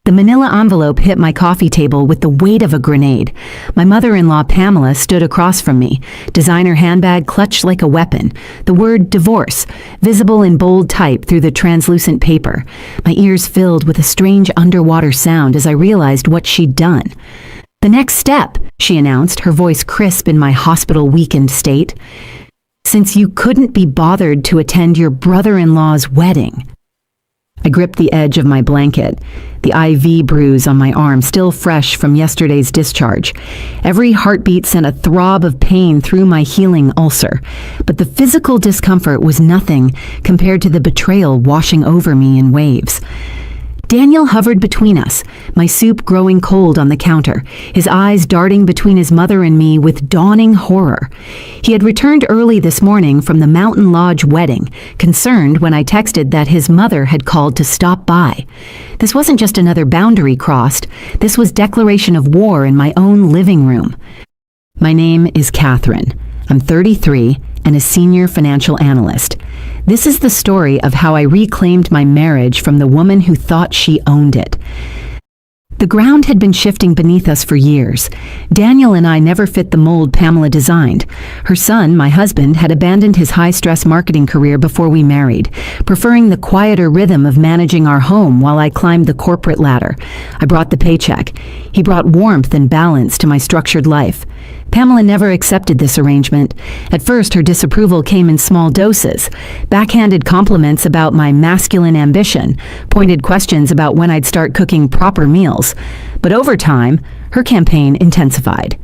The manila envelope hit my coffee table with the weight of a grenade. My mother-in-law, Pamela, stood across from me, designer handbag clutched like a weapon, the word divorce, visible in bold type through the translucent paper. My ears filled with a strange underwater sound as I realized what she'd done. "The next step," she announced, her voice crisp in my hospital-weakened state. "Since you couldn't be bothered to attend your brother-in-law's wedding." I gripped the edge of my blanket, the IV bruise on my arm still fresh from yesterday's discharge. Every heartbeat sent a throb of pain through my healing ulcer, but the physical discomfort was nothing compared to the betrayal washing over me in waves. Daniel hovered between us, my soup growing cold on the counter, his eyes darting between his mother and me with dawning horror. He had returned early this morning from the Mountain Lodge wedding, concerned when I texted that his mother had called to stop by. This wasn't just another boundary crossed, this was declaration of war in my own living room. My name is Catherine. I'm 33 and a senior financial analyst. This is the story of how I reclaimed my marriage from the woman who thought she owned it. The ground had been shifting beneath us for years. Daniel and I never fit the mold Pamela designed. Her son, my husband, had abandoned his high-stress marketing career before we married, preferring the quieter rhythm of managing our home while I climbed the corporate ladder. I brought the paycheck. He brought warmth and balance to my structured life. Pamela never accepted this arrangement. At first, her disapproval came in small doses. Backhanded compliments about my masculine ambition, pointed questions about when I'd start cooking proper meals. But over time, her campaign intensified.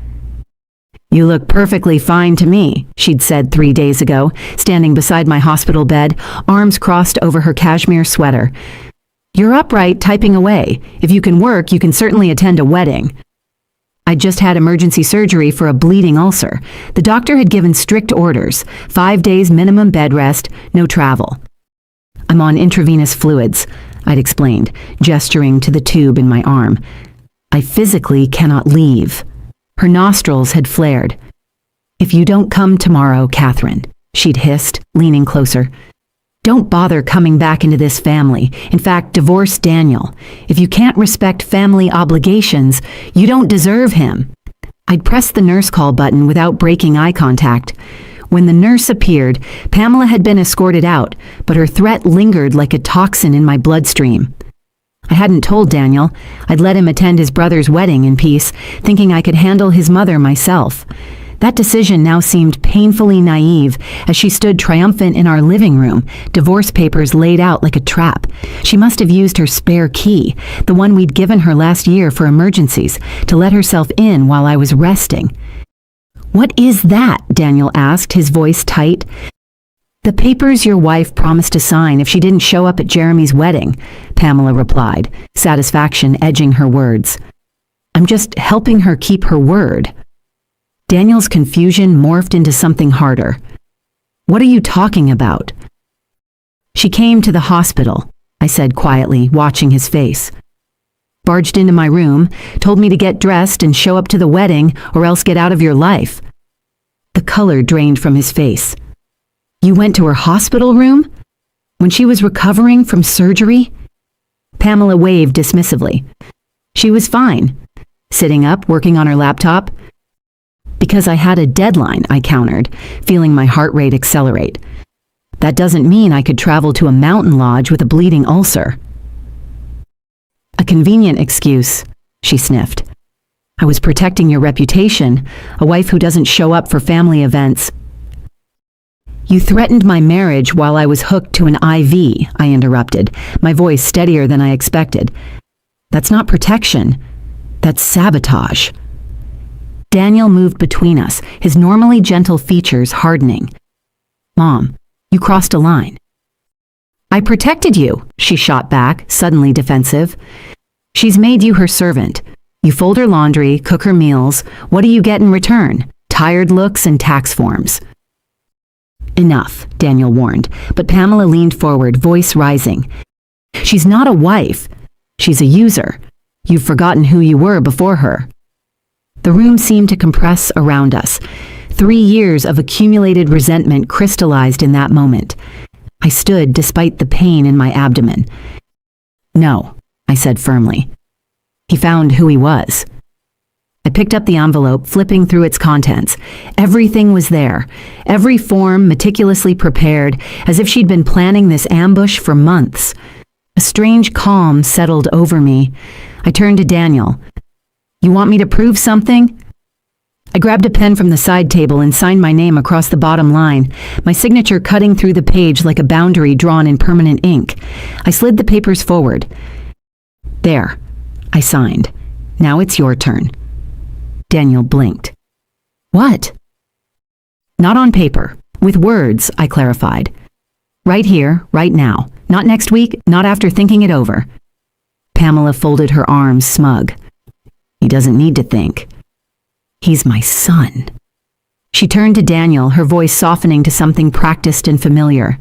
"You look perfectly fine to me," she'd said 3 days ago, standing beside my hospital bed, arms crossed over her cashmere sweater. "You're upright, typing away. If you can work, you can certainly attend a wedding." I'd just had emergency surgery for a bleeding ulcer. The doctor had given strict orders, 5 days minimum bed rest, no travel. "I'm on intravenous fluids," I'd explained, gesturing to the tube in my arm. "I physically cannot leave." Her nostrils had flared. "If you don't come tomorrow, Catherine," she'd hissed, leaning closer, "don't bother coming back into this family. In fact, divorce Daniel. If you can't respect family obligations, you don't deserve him." I'd pressed the nurse call button without breaking eye contact. When the nurse appeared, Pamela had been escorted out, but her threat lingered like a toxin in my bloodstream. I hadn't told Daniel. I'd let him attend his brother's wedding in peace, thinking I could handle his mother myself. That decision now seemed painfully naive as she stood triumphant in our living room, divorce papers laid out like a trap. She must have used her spare key, the one we'd given her last year for emergencies, to let herself in while I was resting. "What is that?" Daniel asked, his voice tight. "The papers your wife promised to sign if she didn't show up at Jeremy's wedding," Pamela replied, satisfaction edging her words. "I'm just helping her keep her word." Daniel's confusion morphed into something harder. "What are you talking about?" "She came to the hospital," I said quietly, watching his face. "Barged into my room, told me to get dressed and show up to the wedding or else get out of your life." The color drained from his face. "You went to her hospital room? When she was recovering from surgery?" Pamela waved dismissively. "She was fine. Sitting up, working on her laptop." "Because I had a deadline," I countered, feeling my heart rate accelerate. "That doesn't mean I could travel to a mountain lodge with a bleeding ulcer." "A convenient excuse," she sniffed. "I was protecting your reputation, a wife who doesn't show up for family events." "You threatened my marriage while I was hooked to an IV," I interrupted, my voice steadier than I expected. "That's not protection. That's sabotage." Daniel moved between us, his normally gentle features hardening. "Mom, you crossed a line." "I protected you," she shot back, suddenly defensive. "She's made you her servant. You fold her laundry, cook her meals. What do you get in return? Tired looks and tax forms." "Enough," Daniel warned, but Pamela leaned forward, voice rising. "She's not a wife. She's a user. You've forgotten who you were before her." The room seemed to compress around us. 3 years of accumulated resentment crystallized in that moment. I stood despite the pain in my abdomen. "No," I said firmly. He found who he was. I picked up the envelope, flipping through its contents. Everything was there, every form meticulously prepared, as if she'd been planning this ambush for months. A strange calm settled over me. I turned to Daniel. "You want me to prove something?" I grabbed a pen from the side table and signed my name across the bottom line, my signature cutting through the page like a boundary drawn in permanent ink. I slid the papers forward. "There," I signed. "Now it's your turn." Daniel blinked. "What?" "Not on paper. With words," I clarified. "Right here, right now. Not next week, not after thinking it over." Pamela folded her arms, smug. "He doesn't need to think. He's my son." She turned to Daniel, her voice softening to something practiced and familiar.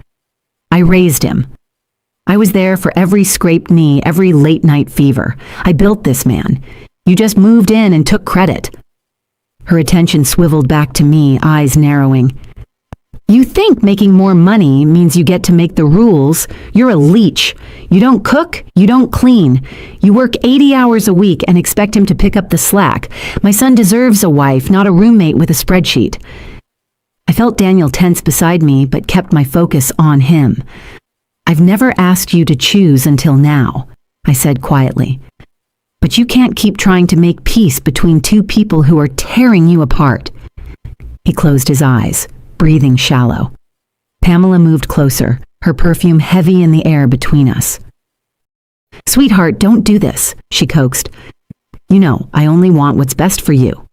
"I raised him. I was there for every scraped knee, every late-night fever. I built this man. You just moved in and took credit." Her attention swiveled back to me, eyes narrowing. "You think making more money means you get to make the rules. You're a leech. You don't cook, you don't clean. You work 80 hours a week and expect him to pick up the slack. My son deserves a wife, not a roommate with a spreadsheet." I felt Daniel tense beside me, but kept my focus on him. "I've never asked you to choose until now," I said quietly. "But you can't keep trying to make peace between two people who are tearing you apart." He closed his eyes, breathing shallow. Pamela moved closer, her perfume heavy in the air between us. "Sweetheart, don't do this," she coaxed. "You know, I only want what's best for you."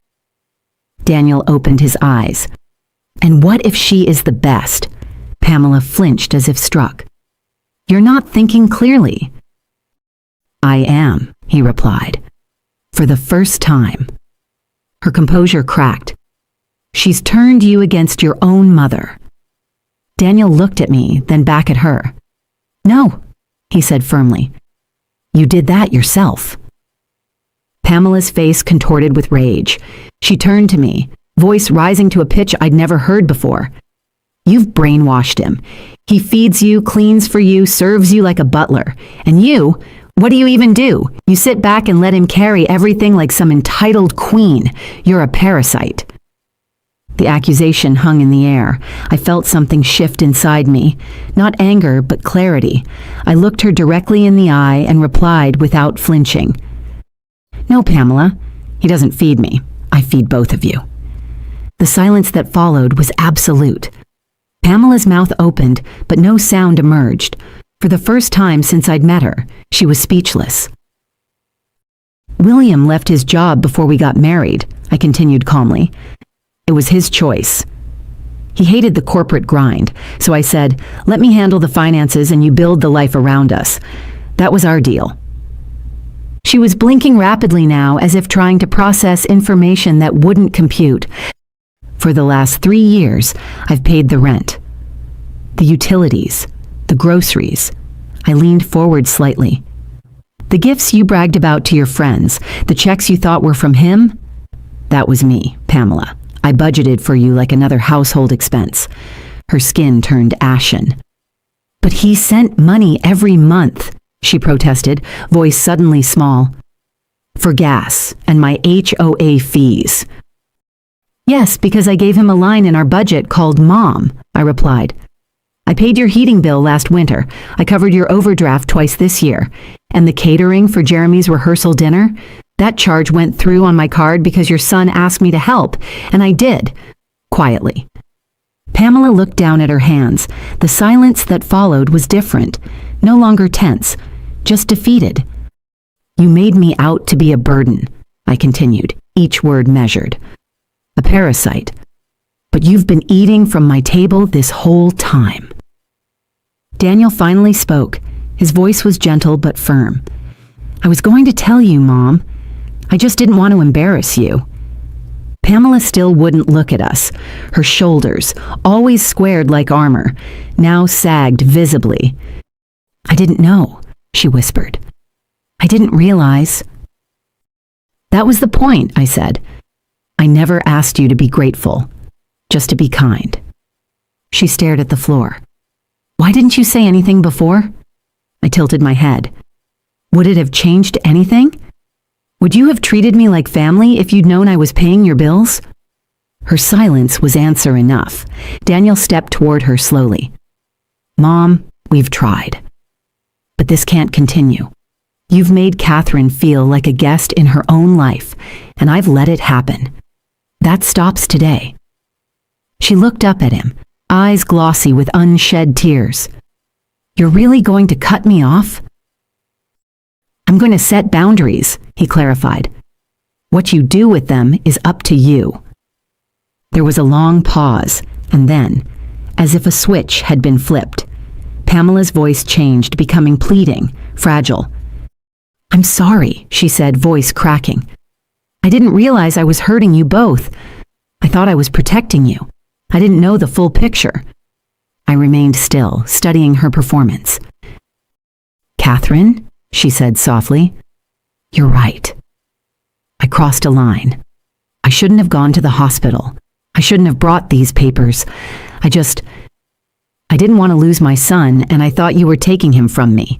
Daniel opened his eyes. "And what if she is the best?" Pamela flinched as if struck. "You're not thinking clearly." "I am," he replied. "For the first time." Her composure cracked. "She's turned you against your own mother." Daniel looked at me, then back at her. "No," he said firmly. "You did that yourself." Pamela's face contorted with rage. She turned to me, voice rising to a pitch I'd never heard before. "You've brainwashed him. He feeds you, cleans for you, serves you like a butler. And you, what do you even do? You sit back and let him carry everything like some entitled queen. You're a parasite." The accusation hung in the air. I felt something shift inside me. Not anger, but clarity. I looked her directly in the eye and replied without flinching. "No, Pamela. He doesn't feed me. I feed both of you." The silence that followed was absolute. Pamela's mouth opened, but no sound emerged. For the first time since I'd met her, she was speechless. "William left his job before we got married," I continued calmly. "It was his choice. He hated the corporate grind, so I said, 'Let me handle the finances and you build the life around us.' That was our deal." She was blinking rapidly now, as if trying to process information that wouldn't compute. "For the last 3 years, I've paid the rent, the utilities, the groceries." I leaned forward slightly. "The gifts you bragged about to your friends, the checks you thought were from him, that was me, Pamela. I budgeted for you like another household expense." Her skin turned ashen. "But he sent money every month," she protested, voice suddenly small. "For gas and my HOA fees." "Yes, because I gave him a line in our budget called Mom," I replied. "I paid your heating bill last winter. I covered your overdraft twice this year. And the catering for Jeremy's rehearsal dinner? That charge went through on my card because your son asked me to help, and I did." Quietly. Pamela looked down at her hands. The silence that followed was different, no longer tense, just defeated. "You made me out to be a burden," I continued, each word measured. "A parasite. But you've been eating from my table this whole time." Daniel finally spoke. His voice was gentle but firm. "I was going to tell you, Mom. I just didn't want to embarrass you." Pamela still wouldn't look at us. Her shoulders, always squared like armor, now sagged visibly. "I didn't know," she whispered. "I didn't realize." "That was the point," I said. "I never asked you to be grateful, just to be kind." She stared at the floor. "Why didn't you say anything before?" I tilted my head. "Would it have changed anything?" Would you have treated me like family if you'd known I was paying your bills? Her silence was answer enough. Daniel stepped toward her slowly. Mom, we've tried. But this can't continue. You've made Catherine feel like a guest in her own life, and I've let it happen. That stops today. She looked up at him, eyes glossy with unshed tears. You're really going to cut me off? I'm going to set boundaries, he clarified. What you do with them is up to you. There was a long pause, and then, as if a switch had been flipped, Pamela's voice changed, becoming pleading, fragile. I'm sorry, she said, voice cracking. I didn't realize I was hurting you both. I thought I was protecting you. I didn't know the full picture. I remained still, studying her performance. Catherine, she said softly, you're right. I crossed a line. I shouldn't have gone to the hospital. I shouldn't have brought these papers. I didn't want to lose my son, and I thought you were taking him from me.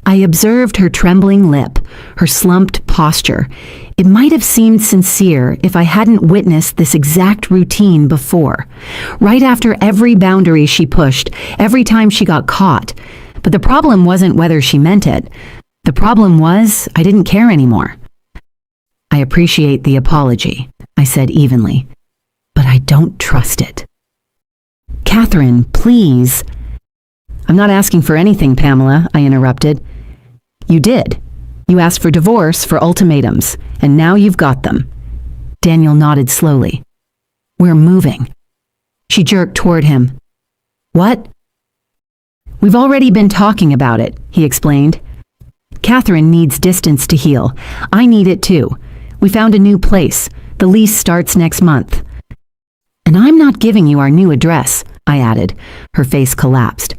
I observed her trembling lip, her slumped posture. It might have seemed sincere if I hadn't witnessed this exact routine before. Right after every boundary she pushed, every time she got caught. But the problem wasn't whether she meant it. The problem was I didn't care anymore. I appreciate the apology, I said evenly, but I don't trust it. Catherine, please. I'm not asking for anything, Pamela, I interrupted. You did. You asked for divorce, for ultimatums, and now you've got them. Daniel nodded slowly. We're moving. She jerked toward him. What? We've already been talking about it, he explained. Catherine needs distance to heal. I need it too. We found a new place. The lease starts next month. And I'm not giving you our new address, I added. Her face collapsed.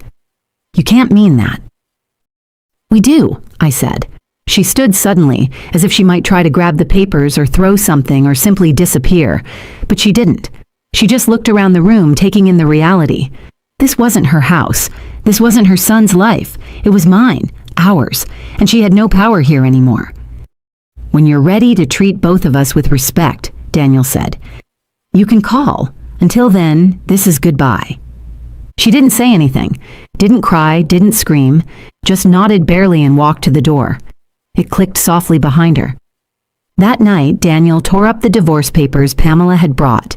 You can't mean that. We do, I said. She stood suddenly, as if she might try to grab the papers or throw something or simply disappear. But she didn't. She just looked around the room, taking in the reality. This wasn't her house. This wasn't her son's life. It was mine, ours, and she had no power here anymore. When you're ready to treat both of us with respect, Daniel said, you can call. Until then, this is goodbye. She didn't say anything, didn't cry, didn't scream, just nodded barely and walked to the door. It clicked softly behind her. That night, Daniel tore up the divorce papers Pamela had brought.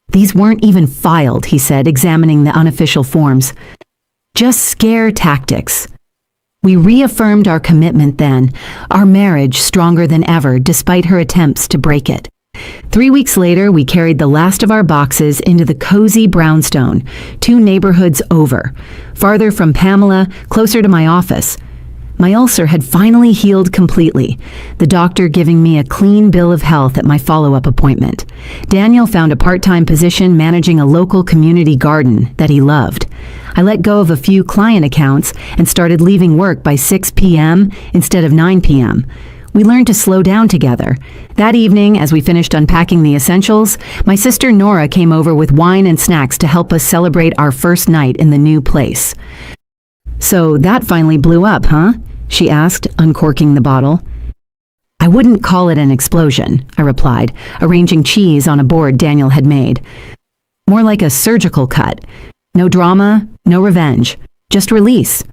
These weren't even filed, he said, examining the unofficial forms. Just scare tactics. We reaffirmed our commitment then, our marriage stronger than ever despite her attempts to break it. 3 weeks later, we carried the last of our boxes into the cozy brownstone, 2 neighborhoods over, farther from Pamela, closer to my office. My ulcer had finally healed completely, the doctor giving me a clean bill of health at my follow-up appointment. Daniel found a part-time position managing a local community garden that he loved. I let go of a few client accounts and started leaving work by 6 p.m. instead of 9 p.m. We learned to slow down together. That evening, as we finished unpacking the essentials, my sister Nora came over with wine and snacks to help us celebrate our first night in the new place. So that finally blew up, huh? She asked, uncorking the bottle. I wouldn't call it an explosion, I replied, arranging cheese on a board Daniel had made. More like a surgical cut. No drama, no revenge, just release.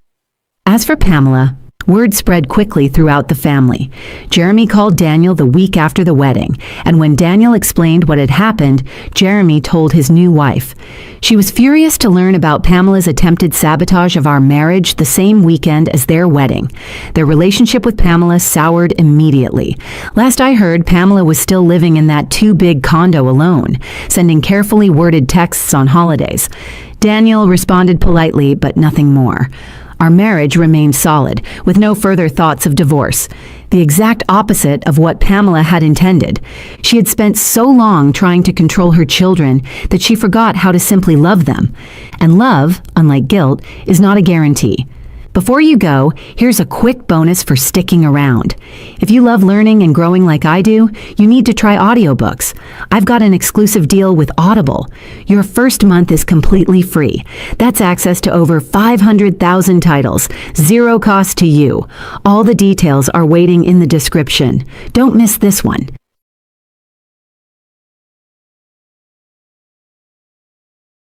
As for Pamela, word spread quickly throughout the family. Jeremy called Daniel the week after the wedding, and when Daniel explained what had happened, Jeremy told his new wife. She was furious to learn about Pamela's attempted sabotage of our marriage the same weekend as their wedding. Their relationship with Pamela soured immediately. Last I heard, Pamela was still living in that too-big condo alone, sending carefully worded texts on holidays. Daniel responded politely, but nothing more. Our marriage remained solid, with no further thoughts of divorce. The exact opposite of what Pamela had intended. She had spent so long trying to control her children that she forgot how to simply love them. And love, unlike guilt, is not a guarantee. Before you go, here's a quick bonus for sticking around. If you love learning and growing like I do, you need to try audiobooks. I've got an exclusive deal with Audible. Your first month is completely free. That's access to over 500,000 titles, zero cost to you. All the details are waiting in the description. Don't miss this one.